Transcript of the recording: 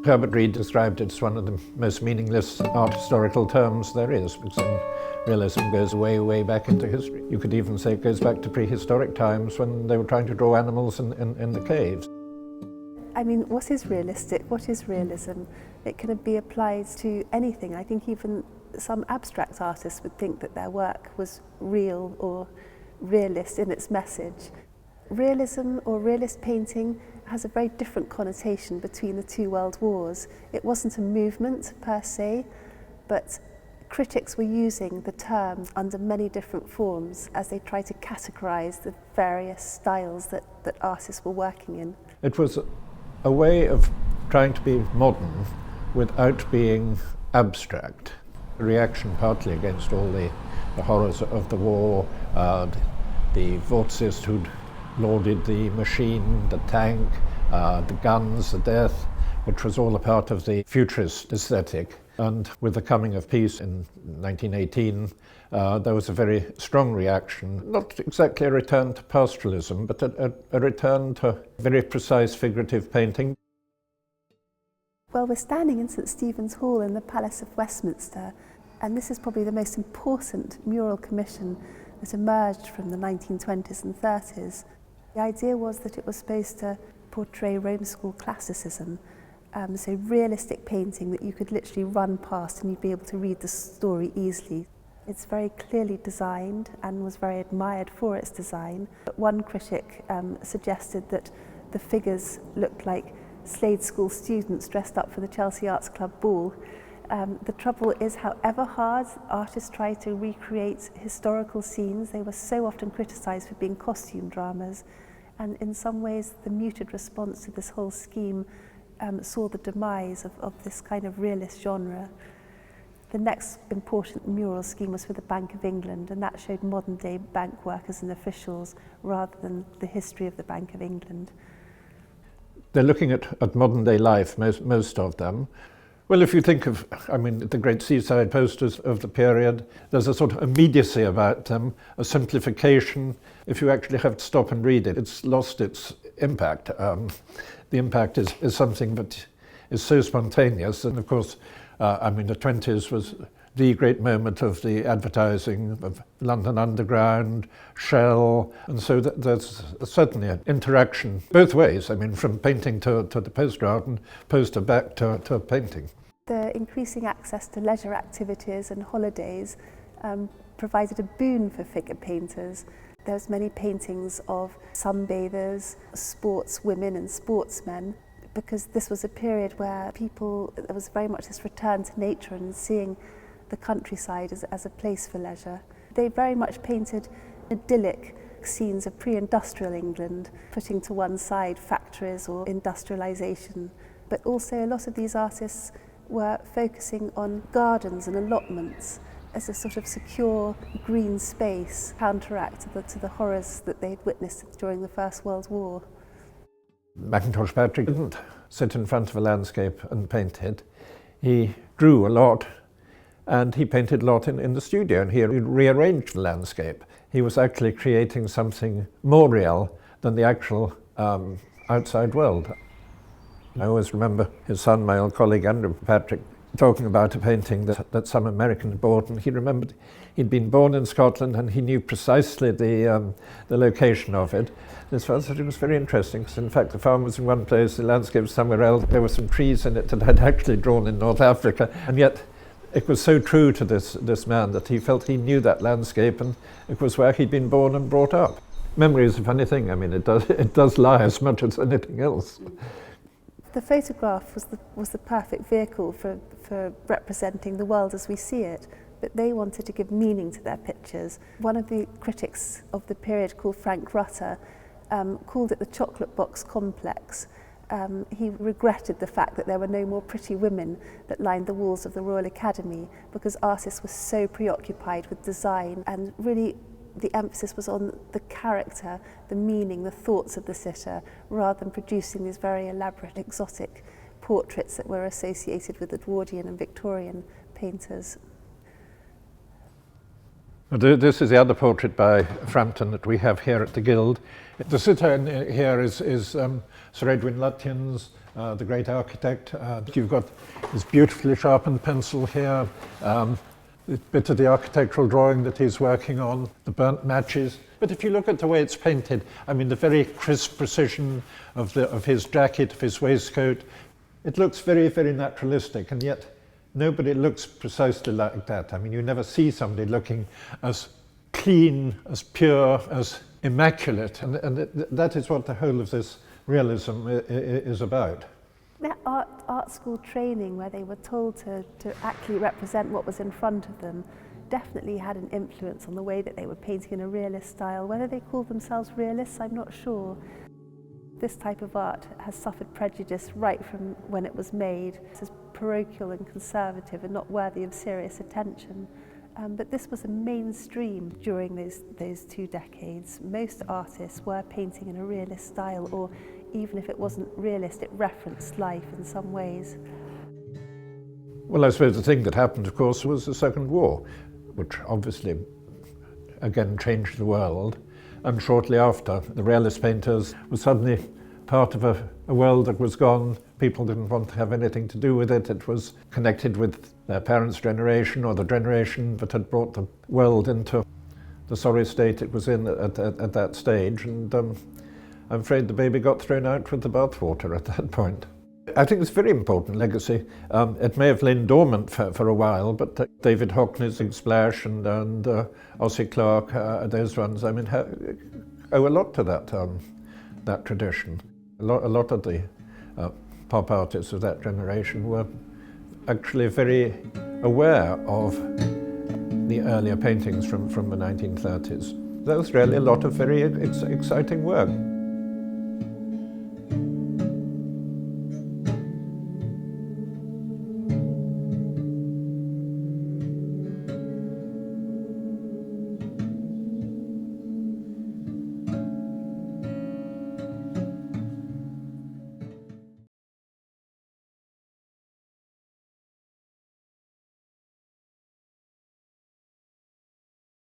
Herbert Reed described it as one of the most meaningless art historical terms there is, because realism goes way, way back into history. You could even say it goes back to prehistoric times when they were trying to draw animals in the caves. I mean, what is realistic? What is realism? It can be applied to anything. I think even some abstract artists would think that their work was real or realist in its message. Realism or realist painting has a very different connotation between the two world wars. It wasn't a movement per se, but critics were using the term under many different forms as they tried to categorize the various styles that artists were working in. It was a way of trying to be modern without being abstract. A reaction partly against all the horrors of the war, the Vortists who'd lauded the machine, the tank, the guns, the death, which was all a part of the futurist aesthetic. And with the coming of peace in 1918, there was a very strong reaction, not exactly a return to pastoralism, but a return to very precise figurative painting. Well, we're standing in St Stephen's Hall in the Palace of Westminster, and this is probably the most important mural commission that emerged from the 1920s and 30s. The idea was that it was supposed to portray Rome School classicism, so realistic painting that you could literally run past and you'd be able to read the story easily. It's very clearly designed and was very admired for its design. But one critic suggested that the figures looked like Slade School students dressed up for the Chelsea Arts Club ball. The trouble is, however hard artists try to recreate historical scenes, they were so often criticised for being costume dramas. And in some ways, the muted response to this whole scheme saw the demise of this kind of realist genre. The next important mural scheme was for the Bank of England, and that showed modern-day bank workers and officials rather than the history of the Bank of England. They're looking at modern-day life, most of them. Well, if you think of, the great seaside posters of the period, there's a sort of immediacy about them, a simplification. If you actually have to stop and read it, it's lost its impact. The impact is something that is so spontaneous. And of course, the 20s was the great moment of the advertising of London Underground, Shell, and so there's certainly an interaction both ways, from painting to the postcard and poster back to painting. The increasing access to leisure activities and holidays provided a boon for figure painters. There's many paintings of sunbathers, sportswomen and sportsmen, because this was a period where there was very much this return to nature and seeing the countryside as a place for leisure. They very much painted idyllic scenes of pre-industrial England, putting to one side factories or industrialisation. But also a lot of these artists were focusing on gardens and allotments as a sort of secure green space, counteract to the horrors that they'd witnessed during the First World War. Mackintosh Patrick didn't sit in front of a landscape and paint it. He drew a lot, and he painted a lot in the studio, and he rearranged the landscape. He was actually creating something more real than the actual outside world. I always remember his son, my old colleague Andrew Patrick, talking about a painting that some American had bought, and he remembered he'd been born in Scotland and he knew precisely the location of it. This fellow said it was very interesting, because in fact the farm was in one place, the landscape was somewhere else. There were some trees in it that I'd actually drawn in North Africa, and yet it was so true to this man that he felt he knew that landscape, and it was where he'd been born and brought up. Memory is a funny thing. It does lie as much as anything else. The photograph was the perfect vehicle for representing the world as we see it, but they wanted to give meaning to their pictures. One of the critics of the period, called Frank Rutter, called it the chocolate box complex. He regretted the fact that there were no more pretty women that lined the walls of the Royal Academy, because artists were so preoccupied with design, and really the emphasis was on the character, the meaning, the thoughts of the sitter, rather than producing these very elaborate, exotic portraits that were associated with Edwardian and Victorian painters. This is the other portrait by Frampton that we have here at the Guild. The sitter here is Sir Edwin Lutyens, the great architect. You've got this beautifully sharpened pencil here, a bit of the architectural drawing that he's working on, the burnt matches. But if you look at the way it's painted, I mean, the very crisp precision of his jacket, of his waistcoat, it looks very, very naturalistic, and yet nobody looks precisely like that. I mean, you never see somebody looking as clean, as pure, as immaculate, and that is what the whole of this realism is about. Their art school training, where they were told to actually represent what was in front of them, definitely had an influence on the way that they were painting in a realist style. Whether they called themselves realists, I'm not sure. This type of art has suffered prejudice right from when it was made. It's parochial and conservative and not worthy of serious attention. But this was a mainstream during those 2 decades. Most artists were painting in a realist style, or even if it wasn't realist, it referenced life in some ways. Well, I suppose the thing that happened, of course, was the Second War, which obviously, again, changed the world. And shortly after, the realist painters were suddenly part of a world that was gone. People didn't want to have anything to do with it. It was connected with their parents' generation, or the generation that had brought the world into the sorry state it was in at that stage. And I'm afraid the baby got thrown out with the bathwater at that point. I think it's a very important legacy. It may have lain dormant for a while, but David Hockney's Big Splash and Ossie Clark, those ones, I mean, owe a lot to that tradition. A lot of the pop artists of that generation were actually very aware of the earlier paintings from the 1930s. There was really a lot of very exciting work.